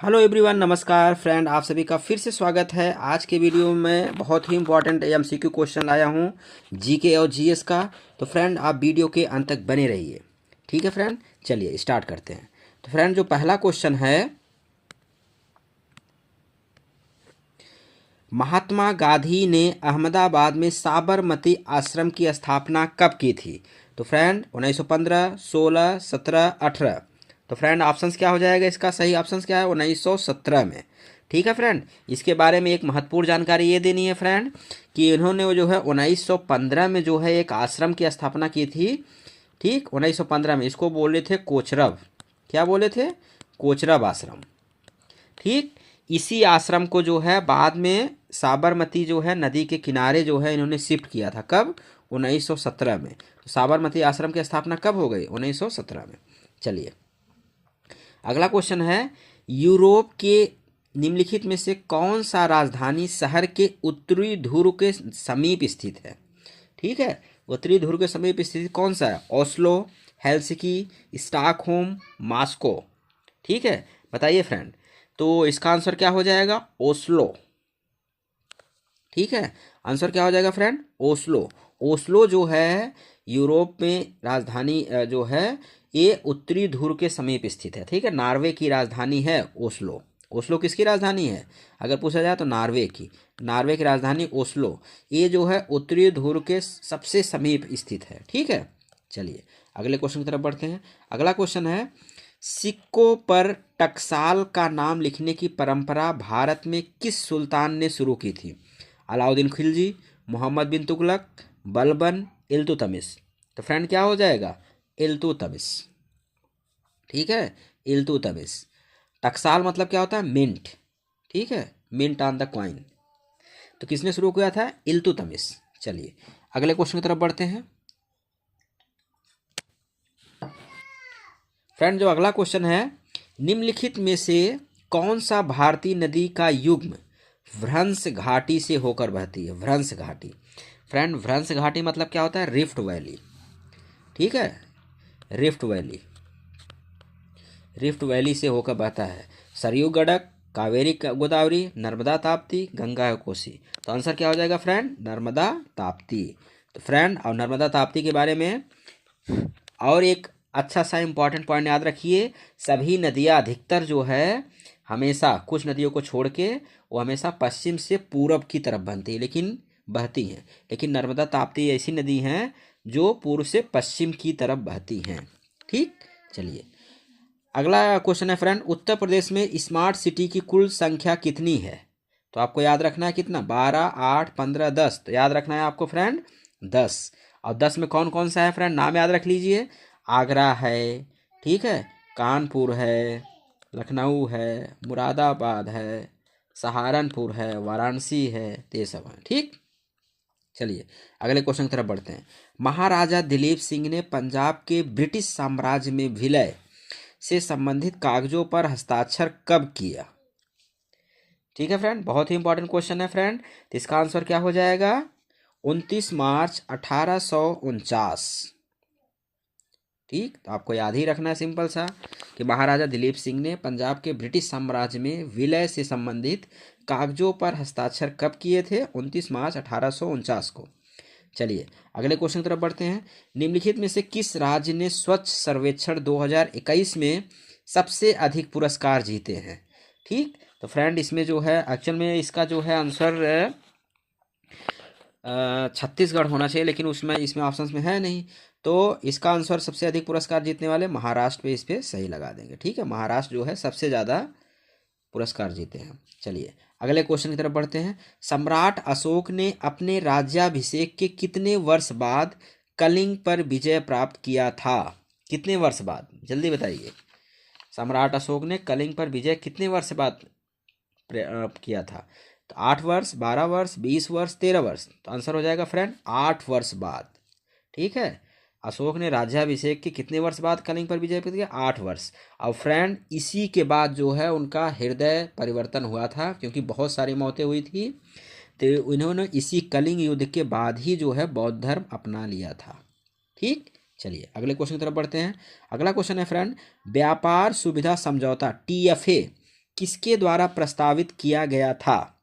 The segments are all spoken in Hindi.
हेलो एवरीवन, नमस्कार फ्रेंड। आप सभी का फिर से स्वागत है। आज के वीडियो में बहुत ही इंपॉर्टेंट एमसीक्यू क्वेश्चन लाया हूँ जीके और जीएस का। तो फ्रेंड आप वीडियो के अंत तक बने रहिए। ठीक है फ्रेंड, चलिए स्टार्ट करते हैं। तो फ्रेंड जो पहला क्वेश्चन है, महात्मा गांधी ने अहमदाबाद में साबरमती आश्रम की स्थापना कब की थी? तो फ्रेंड 1915, 16, 17, 18। तो फ्रेंड ऑप्शंस क्या हो जाएगा? इसका सही ऑप्शंस क्या है? 1917 में। ठीक है फ्रेंड, इसके बारे में एक महत्वपूर्ण जानकारी ये देनी है फ्रेंड कि इन्होंने वो जो है 1915 में जो है एक आश्रम की स्थापना की थी। ठीक, 1915 में। इसको बोले थे कोचरब। क्या बोले थे? कोचरब आश्रम। ठीक, इसी आश्रम को जो है बाद में साबरमती जो है नदी के किनारे जो है इन्होंने शिफ्ट किया था। कब? 1917 में। तो साबरमती आश्रम की स्थापना कब हो गई? 1917 में। चलिए अगला क्वेश्चन है, यूरोप के निम्नलिखित में से कौन सा राजधानी शहर के उत्तरी ध्रुव के समीप स्थित है? ठीक है, उत्तरी ध्रुव के समीप स्थित कौन सा है? Oslo, Helsinki, Stockholm, Moscow. ठीक है, बताइए फ्रेंड। तो इसका आंसर क्या हो जाएगा? ओस्लो। ठीक है, आंसर क्या हो जाएगा फ्रेंड? ओस्लो। ओस्लो जो है यूरोप में राजधानी जो है ये उत्तरी ध्रुव के समीप स्थित है। ठीक है, नॉर्वे की राजधानी है ओस्लो। ओस्लो किसकी राजधानी है अगर पूछा जाए तो? नॉर्वे की। नॉर्वे की राजधानी ओस्लो। ये जो है उत्तरी ध्रुव के सबसे समीप स्थित है। ठीक है, चलिए अगले क्वेश्चन की तरफ बढ़ते हैं। अगला क्वेश्चन है, सिक्कों पर टकसाल का नाम लिखने की परंपरा भारत में किस सुल्तान ने शुरू की थी? अलाउद्दीन खिलजी, मोहम्मद बिन तुगलक, बलबन, इल्तुतमिश। तो फ्रेंड क्या हो जाएगा? इल्तुतमिश। ठीक है, इल्तुतमिश। टकसाल मतलब क्या होता है? मिंट। ठीक है, मिंट ऑन द कॉइन। तो किसने शुरू किया था? इल्तुतमिश। चलिए अगले क्वेश्चन की तरफ बढ़ते हैं। फ्रेंड जो अगला क्वेश्चन है, निम्नलिखित में से कौन सा भारतीय नदी का युग्म भ्रंश घाटी से होकर बहती है? भ्रंश घाटी। फ्रेंड भ्रंश घाटी मतलब क्या होता है? Rift valley. ठीक है, रिफ्ट वैली। रिफ्ट वैली से होकर बहता है। सरयू गंडक, कावेरी गोदावरी, नर्मदा ताप्ती, गंगा कोसी। तो आंसर क्या हो जाएगा फ्रेंड? नर्मदा ताप्ती। तो फ्रेंड और नर्मदा ताप्ती के बारे में और एक अच्छा सा इंपॉर्टेंट पॉइंट याद रखिए, सभी नदियाँ अधिकतर जो है हमेशा, कुछ नदियों को छोड़ के वो हमेशा पश्चिम से पूरब की तरफ बनती है लेकिन बहती हैं। लेकिन नर्मदा ताप्ती ऐसी नदी हैं जो पूर्व से पश्चिम की तरफ बहती हैं। ठीक, चलिए अगला क्वेश्चन है फ्रेंड, उत्तर प्रदेश में स्मार्ट सिटी की कुल संख्या कितनी है? तो आपको याद रखना है कितना? 12, 8, 15, 10। तो याद रखना है आपको फ्रेंड 10। और 10 में कौन कौन सा है फ्रेंड? नाम याद रख लीजिए। आगरा है, ठीक है, कानपुर है, लखनऊ है, मुरादाबाद है, सहारनपुर है, वाराणसी है, तो ये सब है। ठीक, चलिए अगले क्वेश्चन की तरफ बढ़ते हैं। महाराजा दिलीप सिंह ने पंजाब के ब्रिटिश साम्राज्य में विलय से संबंधित कागजों पर हस्ताक्षर कब किया? ठीक है फ्रेंड, बहुत ही इंपॉर्टेंट क्वेश्चन है फ्रेंड। तो इसका आंसर क्या हो जाएगा? 29 मार्च 1849। ठीक, तो आपको याद ही रखना है सिंपल सा कि महाराजा दिलीप सिंह ने पंजाब के ब्रिटिश साम्राज्य में विलय से संबंधित कागजों पर हस्ताक्षर कब किए थे? 29 मार्च 1849 को। चलिए अगले क्वेश्चन की तरफ बढ़ते हैं। निम्नलिखित में से किस राज्य ने स्वच्छ सर्वेक्षण 2021 में सबसे अधिक पुरस्कार जीते हैं? ठीक, तो फ्रेंड इसमें जो है एक्चुअल में इसका जो है आंसर छत्तीसगढ़ होना चाहिए, लेकिन उसमें इसमें ऑप्शंस में है नहीं। तो इसका आंसर सबसे अधिक पुरस्कार जीतने वाले महाराष्ट्र पे इस पे सही लगा देंगे। ठीक है, महाराष्ट्र जो है सबसे ज़्यादा पुरस्कार जीते हैं। चलिए अगले क्वेश्चन की तरफ बढ़ते हैं। सम्राट अशोक ने अपने राज्याभिषेक के कितने वर्ष बाद कलिंग पर विजय प्राप्त किया था? कितने वर्ष बाद? जल्दी बताइए। सम्राट अशोक ने कलिंग पर विजय कितने वर्ष बाद किया था? तो 8 वर्ष, 12 वर्ष, 20 वर्ष, 13 वर्ष। तो आंसर हो जाएगा फ्रेंड 8 वर्ष बाद। ठीक है, अशोक ने राज्याभिषेक के कितने वर्ष बाद कलिंग पर विजय प्राप्त किया? 8 वर्ष। और फ्रेंड इसी के बाद जो है उनका हृदय परिवर्तन हुआ था, क्योंकि बहुत सारी मौतें हुई थी। तो इन्होंने इसी कलिंग युद्ध के बाद ही जो है बौद्ध धर्म अपना लिया था। ठीक, चलिए अगले क्वेश्चन की तरफ बढ़ते हैं। अगला क्वेश्चन है फ्रेंड, व्यापार सुविधा समझौता TFA किसके द्वारा प्रस्तावित किया गया था?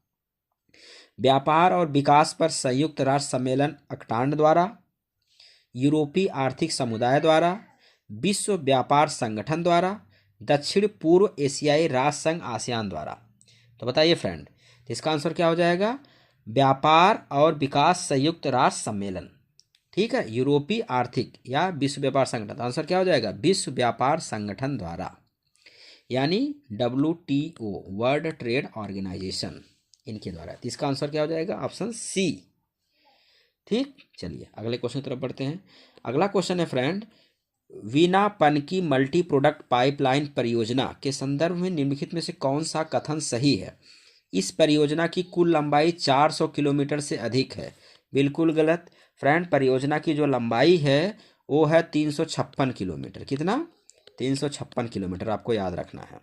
व्यापार और विकास पर संयुक्त राष्ट्र सम्मेलन अक्टांड द्वारा, यूरोपीय आर्थिक समुदाय द्वारा, विश्व व्यापार संगठन द्वारा, दक्षिण पूर्व एशियाई राष्ट्र संघ आसियान द्वारा। तो बताइए फ्रेंड, तो इसका आंसर क्या हो जाएगा? व्यापार और विकास संयुक्त राष्ट्र सम्मेलन। ठीक है, यूरोपीय आर्थिक या विश्व व्यापार संगठन। आंसर क्या हो जाएगा? विश्व व्यापार संगठन द्वारा, यानी WTO, वर्ल्ड ट्रेड ऑर्गेनाइजेशन, इनके द्वारा। तो इसका आंसर क्या हो जाएगा? Option C. ठीक, चलिए अगले क्वेश्चन की तरफ बढ़ते हैं। अगला क्वेश्चन है friend, Veena Panki multi product pipeline परियोजना के संदर्भ में निम्नलिखित में से कौन सा कथन सही है? इस परियोजना की कुल लंबाई 400 किलोमीटर से अधिक है। बिल्कुल गलत फ्रेंड, परियोजना की जो लंबाई है वो है 356 किलोमीटर। कितना? 356 किलोमीटर, आपको याद रखना है।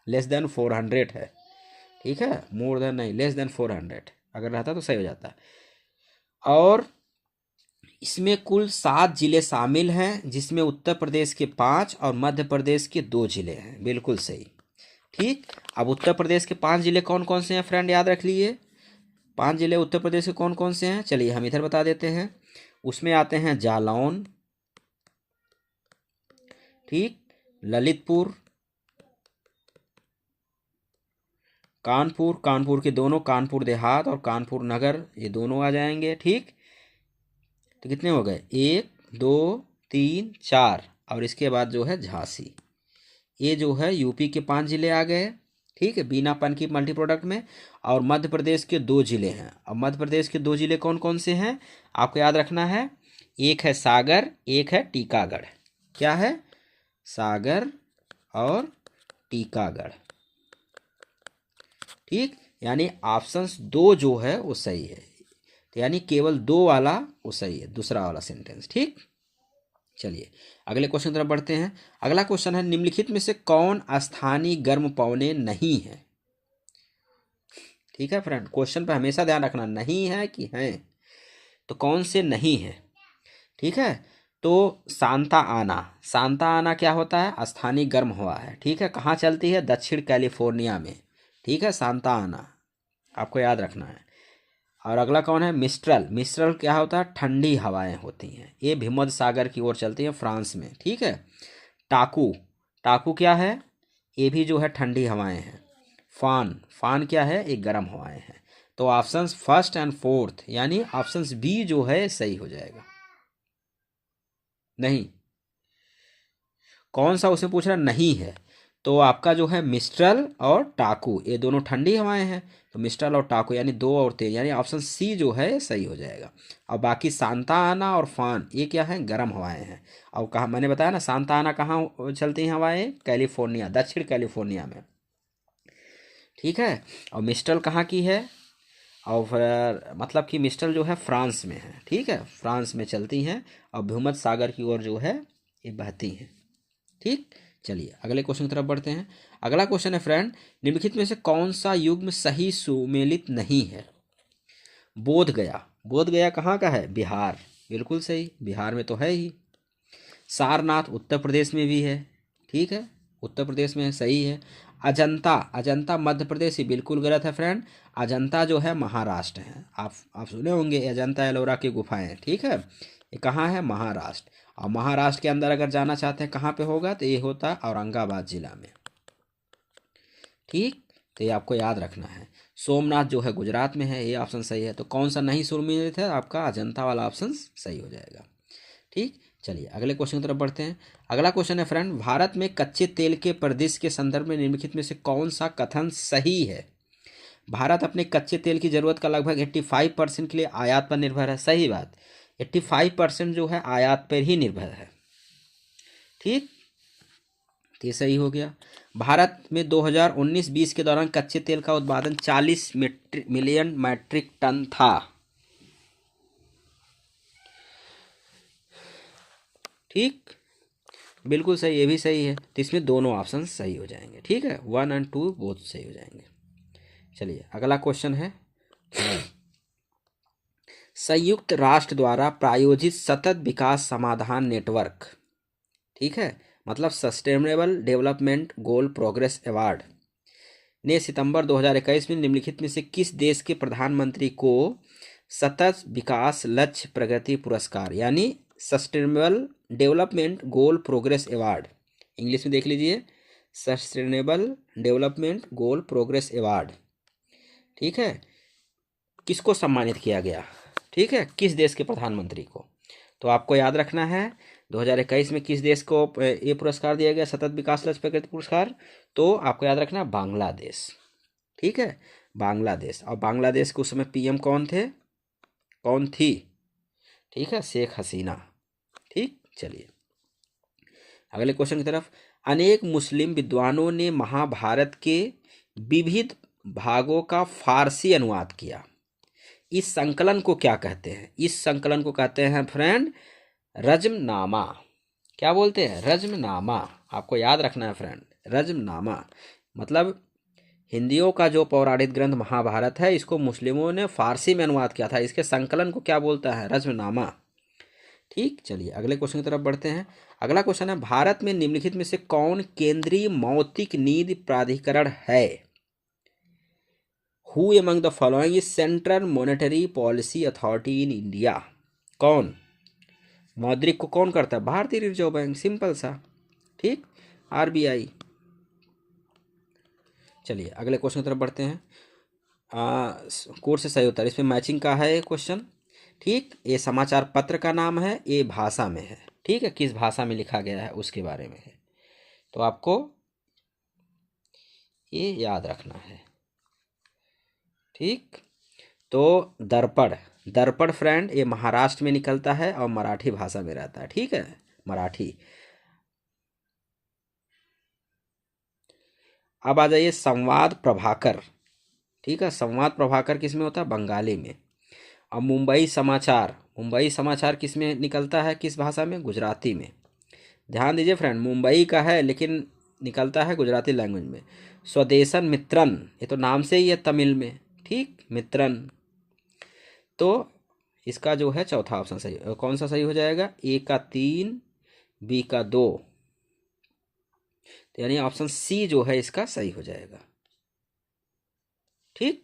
लेस देन 400 है। ठीक है, मोर देन नहीं, लेस देन 400 अगर रहता तो सही हो जाता। और इसमें कुल 7 जिले शामिल हैं, जिसमें उत्तर प्रदेश के 5 और मध्य प्रदेश के 2 जिले हैं। बिल्कुल सही। ठीक, अब उत्तर प्रदेश के 5 जिले कौन कौन से हैं फ्रेंड, याद रख लीजिए। 5 जिले उत्तर प्रदेश के कौन कौन से हैं, चलिए हम इधर बता देते हैं। उसमें आते हैं जालौन, ठीक, ललितपुर, कानपुर, कानपुर के दोनों, कानपुर देहात और कानपुर नगर, ये दोनों आ जाएंगे। ठीक, तो कितने हो गए? 1 2 3 4, और इसके बाद जो है झांसी। ये जो है यूपी के 5 जिले आ गए। ठीक है, बिना पन की मल्टी प्रोडक्ट में। और मध्य प्रदेश के 2 जिले हैं। अब मध्य प्रदेश के 2 जिले कौन कौन से हैं आपको याद रखना है। एक है सागर, एक है टीकागढ़। क्या है? सागर और टीकागढ़। ठीक, यानी ऑप्शन 2 जो है वो सही है। तो यानी केवल 2 वाला वो सही है, दूसरा वाला सेंटेंस। ठीक, चलिए अगले क्वेश्चन की तरफ बढ़ते हैं। अगला क्वेश्चन है, निम्नलिखित में से कौन स्थानीय गर्म पवने नहीं है? ठीक है फ्रेंड, क्वेश्चन पे हमेशा ध्यान रखना, नहीं है कि हैं, तो कौन से नहीं है। ठीक है, तो सांता आना, सांता आना क्या होता है? स्थानीय गर्म हवा है। ठीक है, कहाँ चलती है? दक्षिण कैलिफोर्निया में। ठीक है, सांता आना आपको याद रखना है। और अगला कौन है? मिस्ट्रल, मिस्ट्रल क्या होता है? ठंडी हवाएं होती हैं, ये भूमध्य सागर की ओर चलती हैं, फ्रांस में। ठीक है, टाकू, टाकू क्या है? ये भी जो है ठंडी हवाएं हैं। फान, फान क्या है? एक गर्म हवाएं हैं। तो ऑप्शंस फर्स्ट एंड फोर्थ, यानी ऑप्शंस बी जो है सही हो जाएगा। नहीं, कौन सा उसे पूछ रहा? नहीं है, तो आपका जो है मिस्ट्रल और टाकू, ये दोनों ठंडी हवाएं हैं। तो मिस्ट्रल और टाकू यानी 2 और 3, यानी ऑप्शन सी जो है सही हो जाएगा। और बाकी सांता आना और फान ये क्या है? गर्म हवाएं हैं। और कहा मैंने बताया ना, सांता आना कहाँ चलती हैं हवाएं? कैलिफोर्निया, दक्षिण कैलिफोर्निया में। ठीक है, और मिस्ट्रल कहाँ की है? और फिर मतलब कि मिस्ट्रल जो है फ्रांस में है। ठीक है, फ्रांस में चलती हैं और भूमध्य सागर की ओर जो है ये बहती हैं। ठीक, चलिए अगले क्वेश्चन की तरफ बढ़ते हैं। अगला क्वेश्चन है फ्रेंड, निम्नलिखित में से कौन सा युग्म सही सुमेलित नहीं है? बोध गया, बोध गया कहाँ का है? बिहार। बिल्कुल सही, बिहार में तो है ही। सारनाथ उत्तर प्रदेश में भी है। ठीक है, उत्तर प्रदेश में सही है। अजंता, अजंता मध्य प्रदेश, ही बिल्कुल गलत है फ्रेंड। अजंता जो है महाराष्ट्र है। आप सुने होंगे अजंता एलोरा की गुफाएं। ठीक है, ये कहाँ है? महाराष्ट्र। और महाराष्ट्र के अंदर अगर जाना चाहते हैं कहाँ पे होगा, तो ये होता है औरंगाबाद जिला में। ठीक, तो ये आपको याद रखना है। सोमनाथ जो है गुजरात में है, ये ऑप्शन सही है। तो कौन सा नहीं सुमेलित है? आपका अजंता वाला ऑप्शन सही हो जाएगा। ठीक, चलिए अगले क्वेश्चन की तरफ बढ़ते हैं। अगला क्वेश्चन है फ्रेंड, भारत में कच्चे तेल के परिदृश्य के संदर्भ में निम्नलिखित में से कौन सा कथन सही है? भारत अपने कच्चे तेल की जरूरत का लगभग 85% के लिए आयात पर निर्भर है। सही बात, 85% जो है आयात पर ही निर्भर है। ठीक, तो ये सही हो गया। भारत में 2019-20 के दौरान कच्चे तेल का उत्पादन 40 मिलियन मैट्रिक टन था। ठीक, बिल्कुल सही, ये भी सही है। तो इसमें दोनों ऑप्शन सही हो जाएंगे। ठीक है, 1 और 2 बोथ सही हो जाएंगे। चलिए अगला क्वेश्चन है, संयुक्त राष्ट्र द्वारा प्रायोजित सतत विकास समाधान नेटवर्क, ठीक है, मतलब sustainable development goal progress award, ने सितंबर 2021 में निम्नलिखित में से किस देश के प्रधानमंत्री को सतत विकास लक्ष्य प्रगति पुरस्कार यानी sustainable development goal progress award, English में देख लीजिए, sustainable development goal progress award, ठीक है, किसको सम्मानित किया गया, ठीक है, किस देश के प्रधानमंत्री को। तो आपको याद रखना है 2021 में किस देश को ये पुरस्कार दिया गया, सतत विकास लक्ष्य प्रगति पुरस्कार, तो आपको याद रखना बांग्लादेश, ठीक है, बांग्लादेश। और बांग्लादेश के उस समय पीएम कौन थे, कौन थी, ठीक है, शेख हसीना, ठीक। चलिए अगले क्वेश्चन की तरफ। अनेक मुस्लिम विद्वानों ने महाभारत के विविध भागों का फारसी अनुवाद किया, इस संकलन को क्या कहते हैं, इस संकलन को कहते हैं फ्रेंड रज्मनामा। क्या बोलते हैं, रज्मनामा, आपको याद रखना है फ्रेंड, रज्मनामा मतलब हिंदियों का जो पौराणिक ग्रंथ महाभारत है इसको मुस्लिमों ने फारसी में अनुवाद किया था, इसके संकलन को क्या बोलता है, रज्मनामा, ठीक। चलिए अगले क्वेश्चन की तरफ बढ़ते हैं। अगला क्वेश्चन है भारत में निम्नलिखित में से कौन केंद्रीय मौद्रिक नीति प्राधिकरण है, who among the following is central monetary policy authority in India, कौन मौद्रिक को कौन करता है, भारतीय रिजर्व बैंक, सिंपल सा, ठीक, आरबीआई। चलिए अगले क्वेश्चन की तरफ बढ़ते हैं। कोर्स से सही उत्तर, इसमें मैचिंग का है क्वेश्चन, ठीक। ये समाचार पत्र का नाम है, ये भाषा में है, ठीक है, किस भाषा में लिखा गया है उसके बारे में है, तो आपको ये याद रखना है, ठीक। तो दर्पण, दर्पण फ्रेंड ये महाराष्ट्र में निकलता है और मराठी भाषा में रहता है, ठीक है, मराठी। अब आ जाइए संवाद प्रभाकर, ठीक है, संवाद प्रभाकर किस में होता है, बंगाली में। अब मुंबई समाचार, मुंबई समाचार किस में निकलता है, किस भाषा में, गुजराती में। ध्यान दीजिए फ्रेंड, मुंबई का है लेकिन निकलता है गुजराती लैंग्वेज में। स्वदेशन मित्रन, ये तो नाम से ही है तमिल में, ठीक, मित्रन। तो इसका जो है चौथा ऑप्शन सही, कौन सा सही हो जाएगा, ए का 3, बी का 2, तो यानी ऑप्शन सी जो है इसका सही हो जाएगा, ठीक।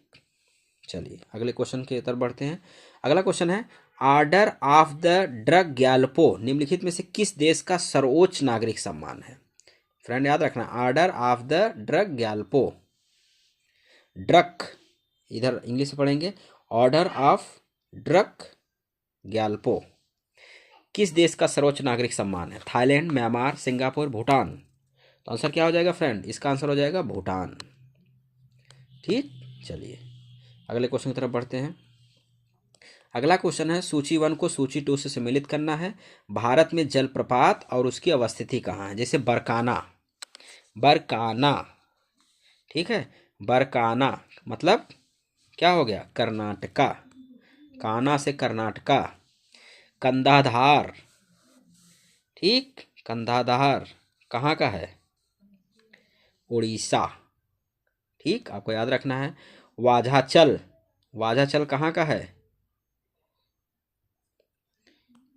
चलिए अगले क्वेश्चन की तरफ बढ़ते हैं। अगला क्वेश्चन है order of the drug Gyalpo निम्नलिखित में से किस देश का सर्वोच्च नागरिक सम्मान है, फ्रेंड याद रखना, ऑर्डर ऑफ द ड्रग गैल्पो, ड्रग इधर इंग्लिश में पढ़ेंगे, ऑर्डर ऑफ ड्रग गैल्पो किस देश का सर्वोच्च नागरिक सम्मान है, थाईलैंड, म्यांमार, सिंगापुर, भूटान। तो आंसर क्या हो जाएगा फ्रेंड, इसका आंसर हो जाएगा भूटान, ठीक। चलिए अगले क्वेश्चन की तरफ बढ़ते हैं। अगला क्वेश्चन है सूची 1 को सूची 2 से सम्मिलित करना है। भारत में जलप्रपात और उसकी अवस्थिति कहाँ है, जैसे बरकाना, बरकाना, ठीक है, बरकाना मतलब क्या हो गया, कर्नाटका, काना से कर्नाटका। कंधाधार, ठीक, कंधाधार कहाँ का है, उड़ीसा, ठीक, आपको याद रखना है। वाझाचल, वाझाचल कहाँ का है,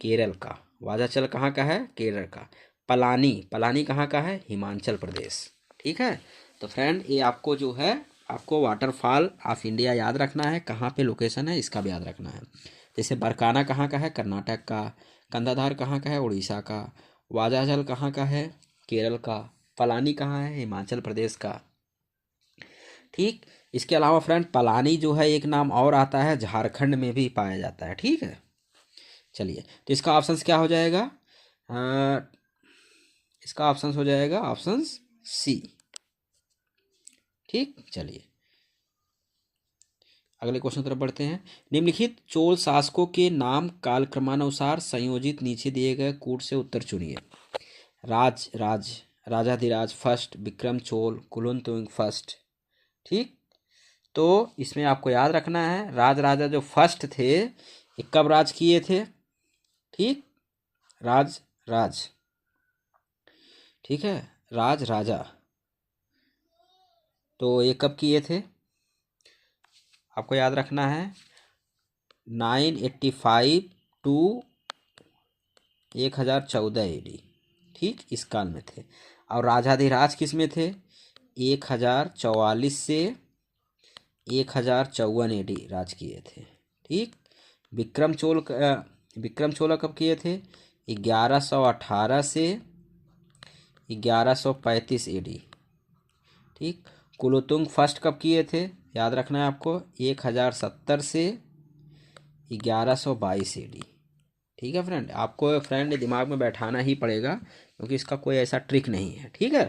केरल का, वाझाचल कहाँ का है, केरल का। पलानी, पलानी कहाँ का है, हिमाचल प्रदेश, ठीक है। तो फ्रेंड ये आपको जो है आपको वाटरफॉल ऑफ इंडिया याद रखना है, कहाँ पे लोकेशन है इसका भी याद रखना है। जैसे बरकाना कहाँ का है, कर्नाटक का, कंधाधार कहाँ का है, उड़ीसा का, वाझाचल कहाँ का है, केरल का, पलानी कहाँ है, हिमाचल प्रदेश का, ठीक। इसके अलावा फ्रेंड पलानी जो है एक नाम और आता है, झारखंड में भी पाया जाता है, ठीक है। चलिए तो इसका ऑप्शन क्या हो जाएगा, इसका ऑप्शन हो जाएगा ऑप्शन सी, ठीक। चलिए अगले क्वेश्चन तरफ बढ़ते हैं। निम्नलिखित चोल शासकों के नाम कालक्रमानुसार संयोजित नीचे दिए गए कूट से उत्तर चुनिए। राज राज राजाधिराज फर्स्ट, विक्रम चोल, कुलोत्तुंग फर्स्ट, ठीक। तो इसमें आपको याद रखना है राज राजा जो फर्स्ट थे ये कब राज किए थे, ठीक, राज राज, ठीक है, राज राजा, तो ये कब किए थे आपको याद रखना है 985 टू 1014 AD, ठीक, इस काल में थे। और राजाधिराज किस में थे, 1044 से 1054 AD राज किए थे। ठीक। विक्रम चोला कब किए थे? 1118 से 1135 AD। ठीक। कुलोतुंग फर्स्ट कब किए थे? याद रखना है आपको, 1070 से 1122 AD। ठीक है फ्रेंड, आपको फ्रेंड दिमाग में बैठाना ही पड़ेगा क्योंकि इसका कोई ऐसा ट्रिक नहीं है। ठीक है,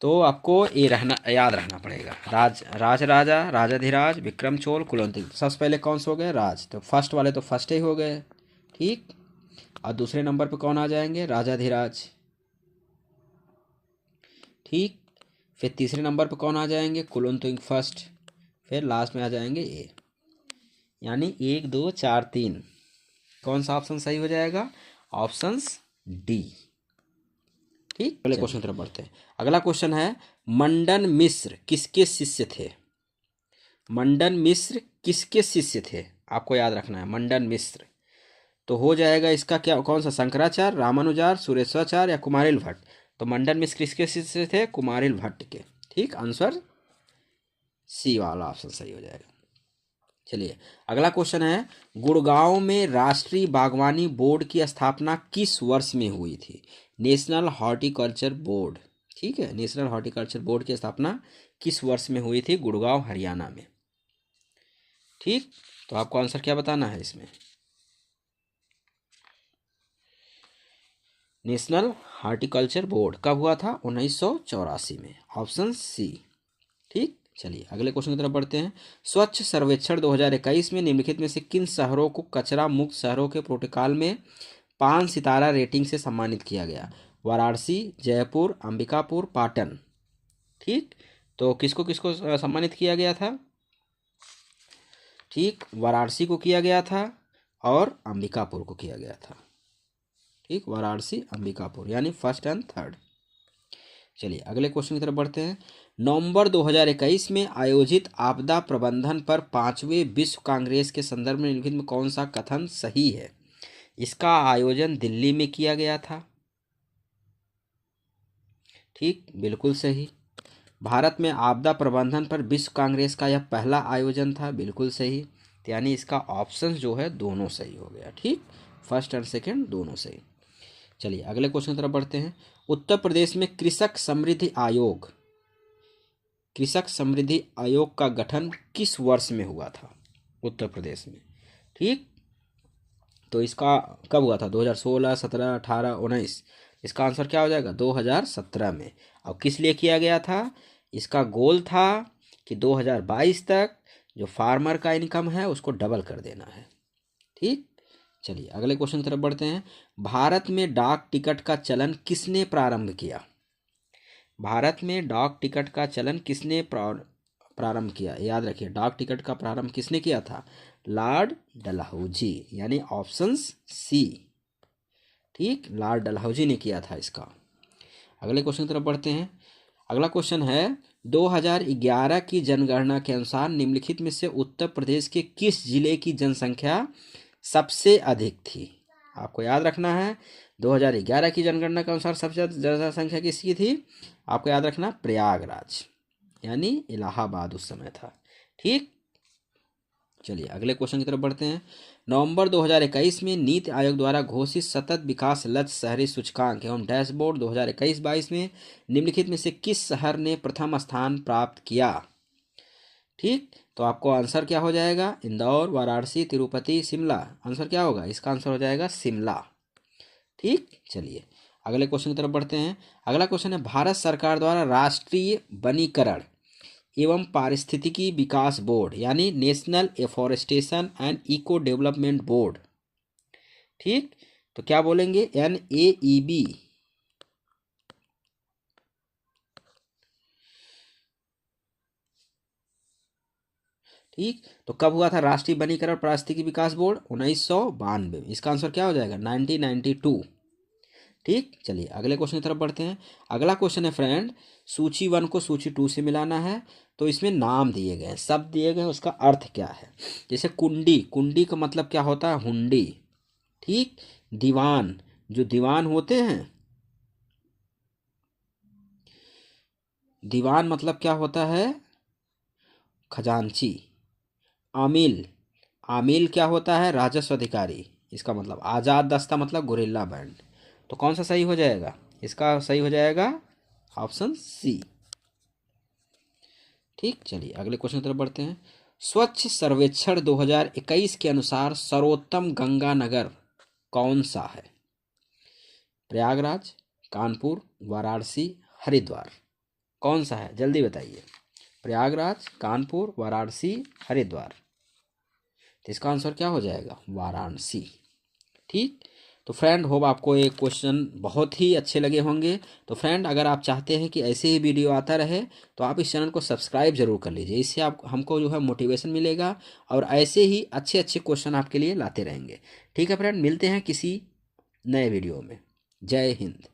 तो आपको ये याद रखना पड़ेगा। राजा राजाधिराज, विक्रम चोल, कुलोत्तुंग। सबसे पहले कौन से हो गए? राज। तो फर्स्ट वाले तो फर्स्ट ही हो गए। ठीक। और दूसरे नंबर पे कौन आ जाएंगे? राजाधिराज। ठीक। फिर तीसरे नंबर पे कौन आ जाएंगे? कुलोत्तुंग फर्स्ट। फिर लास्ट में आ जाएंगे ये, यानी 1 2 4 3। कौन सा ऑप्शन सही हो जाएगा? Options D. ठीक। अगले क्वेश्चन की तरफ बढ़ते हैं। अगला क्वेश्चन है, मंडन मिश्र किसके शिष्य थे? मंडन मिश्र किसके शिष्य थे? आपको याद रखना है, मंडन मिश्र। तो हो जाएगा इसका क्या, कौन सा? शंकराचार्य, रामानुजार, सुरेश्वराचार्य या कुमारिल भट्ट? तो मंडन मिश्र किसके शिष्य थे? कुमारिल भट्ट के। ठीक, आंसर सी वाला ऑप्शन सही हो जाएगा। चलिए अगला क्वेश्चन है, गुड़गांव में राष्ट्रीय बागवानी बोर्ड की स्थापना किस वर्ष में हुई थी? National horticulture board. ठीक है, नेशनल हॉर्टिकल्चर बोर्ड की स्थापना किस वर्ष में हुई थी? गुड़गांव हरियाणा में। ठीक, तो आपको आंसर क्या बताना है इसमें? नेशनल हॉर्टिकल्चर बोर्ड कब हुआ था? 1984 में। Option C. ठीक, चलिए अगले क्वेश्चन की तरफ बढ़ते हैं। स्वच्छ सर्वेक्षण 2021 में निम्नलिखित में से किन शहरों को कचरा मुक्त शहरों के प्रोटोकॉल में 5 सितारा रेटिंग से सम्मानित किया गया? वाराणसी, जयपुर, अंबिकापुर, पाटन। ठीक, तो किसको किसको सम्मानित किया गया था? ठीक, वाराणसी को किया गया था और अंबिकापुर को किया गया था। ठीक, वाराणसी, अंबिकापुर, यानी फर्स्ट एंड थर्ड। चलिए अगले क्वेश्चन की तरफ बढ़ते हैं। नवंबर 2021 में आयोजित आपदा प्रबंधन पर 5वें विश्व कांग्रेस के संदर्भ में निम्नलिखित में कौन सा कथन सही है? इसका आयोजन दिल्ली में किया गया था। ठीक, बिल्कुल सही। भारत में आपदा प्रबंधन पर विश्व कांग्रेस का यह पहला आयोजन था। बिल्कुल सही। यानी इसका ऑप्शन जो है दोनों सही हो गया। ठीक, फर्स्ट एंड सेकंड दोनों सही। चलिए अगले क्वेश्चन की तरफ बढ़ते हैं। उत्तर प्रदेश में कृषक समृद्धि आयोग का गठन किस वर्ष में हुआ था? उत्तर प्रदेश में। ठीक, तो इसका कब हुआ था? 2016, 17, 18, 19। इसका आंसर क्या हो जाएगा? 2017 में। और किस लिए किया गया था? इसका गोल था कि 2022 तक जो फार्मर का इनकम है उसको डबल कर देना है। ठीक, चलिए अगले क्वेश्चन की तरफ बढ़ते हैं। भारत में डाक टिकट का चलन किसने प्रारंभ किया? भारत में डाक टिकट का चलन किसने प्रारंभ किया? याद रखिए, डाक टिकट का प्रारंभ किसने किया था? लॉर्ड डलहौजी, यानी ऑप्शन सी। ठीक, लॉर्ड डलहौजी ने किया था इसका। अगले क्वेश्चन की तरफ बढ़ते हैं। अगला क्वेश्चन है, 2011 की जनगणना के अनुसार निम्नलिखित में से उत्तर प्रदेश के किस जिले की जनसंख्या सबसे अधिक थी? आपको याद रखना है, 2011 की जनगणना के अनुसार सबसे ज़्यादा जनसंख्या किसकी थी? आपको याद रखना, प्रयागराज, यानी इलाहाबाद उस समय था। ठीक, चलिए अगले क्वेश्चन की तरफ बढ़ते हैं। नवंबर 2021 में नीति आयोग द्वारा घोषित सतत विकास लक्ष्य शहरी सूचकांक एवं डैशबोर्ड 2021-22 में निम्नलिखित में से किस शहर ने प्रथम स्थान प्राप्त किया? ठीक, तो आपको आंसर क्या हो जाएगा? इंदौर, वाराणसी, तिरुपति, शिमला। आंसर क्या होगा? इसका आंसर हो जाएगा शिमला। ठीक, चलिए अगले क्वेश्चन की तरफ बढ़ते हैं। अगला क्वेश्चन है, भारत सरकार द्वारा राष्ट्रीय वनीकरण एवं पारिस्थितिकी विकास बोर्ड यानी national afforestation and eco development board. ठीक, तो क्या बोलेंगे? NAEB। ठीक, तो कब हुआ था राष्ट्रीय वनीकरण पारिस्थितिकी विकास बोर्ड? 1992। इसका आंसर क्या हो जाएगा? 1992। ठीक, चलिए अगले क्वेश्चन की तरफ बढ़ते हैं। अगला क्वेश्चन है फ्रेंड, सूची 1 को सूची 2 से मिलाना है। तो इसमें नाम दिए गए हैं, शब्द दिए गए हैं, उसका अर्थ क्या है? जैसे कुंडी, कुंडी का मतलब क्या होता है? हुंडी। ठीक, दीवान, जो दीवान होते हैं, दीवान मतलब क्या होता है? खजांची। आमिल, आमिल क्या होता है? राजस्व अधिकारी। इसका मतलब आज़ाद दस्ता मतलब गुरिल्ला बैंड। तो कौन सा सही हो जाएगा? इसका सही हो जाएगा ऑप्शन सी। ठीक, चलिए अगले क्वेश्चन की तरफ बढ़ते हैं। स्वच्छ सर्वेक्षण 2021 के अनुसार सर्वोत्तम गंगा नगर कौन सा है? प्रयागराज, कानपुर, वाराणसी, हरिद्वार। कौन सा है जल्दी बताइए? प्रयागराज, कानपुर, वाराणसी, हरिद्वार। तो इसका आंसर क्या हो जाएगा? वाराणसी। ठीक, तो फ्रेंड होप आपको ये क्वेश्चन बहुत ही अच्छे लगे होंगे। तो फ्रेंड अगर आप चाहते हैं कि ऐसे ही वीडियो आता रहे तो आप इस चैनल को सब्सक्राइब जरूर कर लीजिए। इससे आप हमको जो है मोटिवेशन मिलेगा और ऐसे ही अच्छे अच्छे क्वेश्चन आपके लिए लाते रहेंगे। ठीक है फ्रेंड, मिलते हैं किसी नए वीडियो में। जय हिंद।